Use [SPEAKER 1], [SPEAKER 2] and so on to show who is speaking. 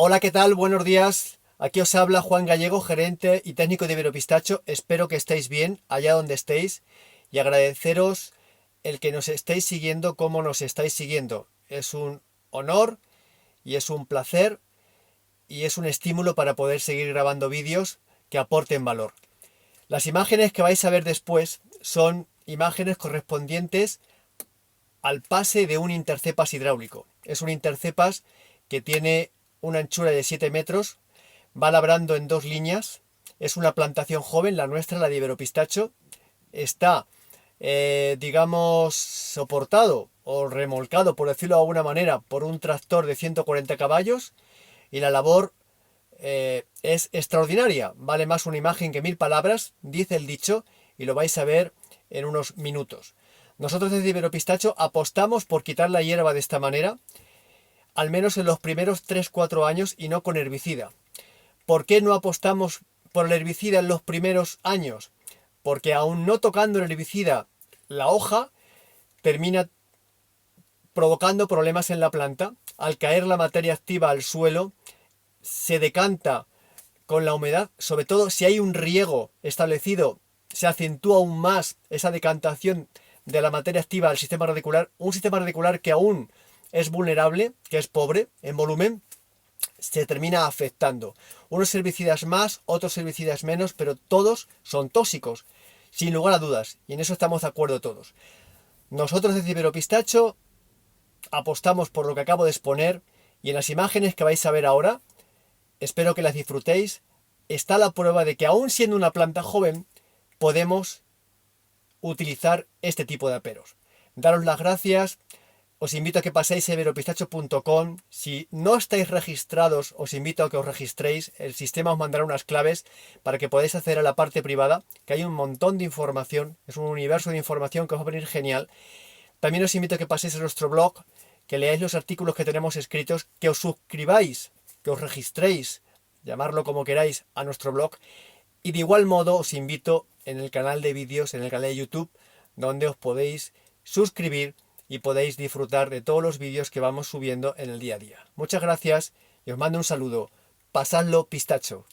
[SPEAKER 1] Hola, ¿qué tal? Buenos días. Aquí os habla Juan Gallego, gerente y técnico de Iberopistacho. Espero que estéis bien allá donde estéis y agradeceros el que nos estéis siguiendo como nos estáis siguiendo. Es un honor y es un placer y es un estímulo para poder seguir grabando vídeos que aporten valor. Las imágenes que vais a ver después son imágenes correspondientes al pase de un intercepas hidráulico. Es un intercepas que tiene una anchura de 7 metros, va labrando en dos líneas, es una plantación joven, la nuestra, la de Iberopistacho, está, digamos, soportado o remolcado, por decirlo de alguna manera, por un tractor de 140 caballos y la labor es extraordinaria, vale más una imagen que 1000 palabras, dice el dicho, y lo vais a ver en unos minutos. Nosotros desde Iberopistacho apostamos por quitar la hierba de esta manera, al menos en los primeros 3-4 años y no con herbicida. ¿Por qué no apostamos por el herbicida en los primeros años? Porque aún no tocando el herbicida, la hoja termina provocando problemas en la planta. Al caer la materia activa al suelo, se decanta con la humedad, sobre todo si hay un riego establecido, se acentúa aún más esa decantación de la materia activa al sistema radicular, un sistema radicular que aún es vulnerable, que es pobre en volumen, se termina afectando. Unos herbicidas más, otros herbicidas menos, pero todos son tóxicos, sin lugar a dudas, y en eso estamos de acuerdo todos. Nosotros desde Iberopistacho apostamos por lo que acabo de exponer, y en las imágenes que vais a ver ahora, espero que las disfrutéis, está la prueba de que aún siendo una planta joven, podemos utilizar este tipo de aperos. Daros las gracias, os invito a que paséis a iberopistacho.com. Si no estáis registrados, os invito a que os registréis. El sistema os mandará unas claves para que podáis acceder a la parte privada, que hay un montón de información, es un universo de información que os va a venir genial. También os invito a que paséis a nuestro blog, que leáis los artículos que tenemos escritos, que os suscribáis, que os registréis, llamarlo como queráis, a nuestro blog. Y de igual modo os invito en el canal de vídeos, en el canal de YouTube, donde os podéis suscribir y podéis disfrutar de todos los vídeos que vamos subiendo en el día a día. Muchas gracias y os mando un saludo. Pasadlo pistacho.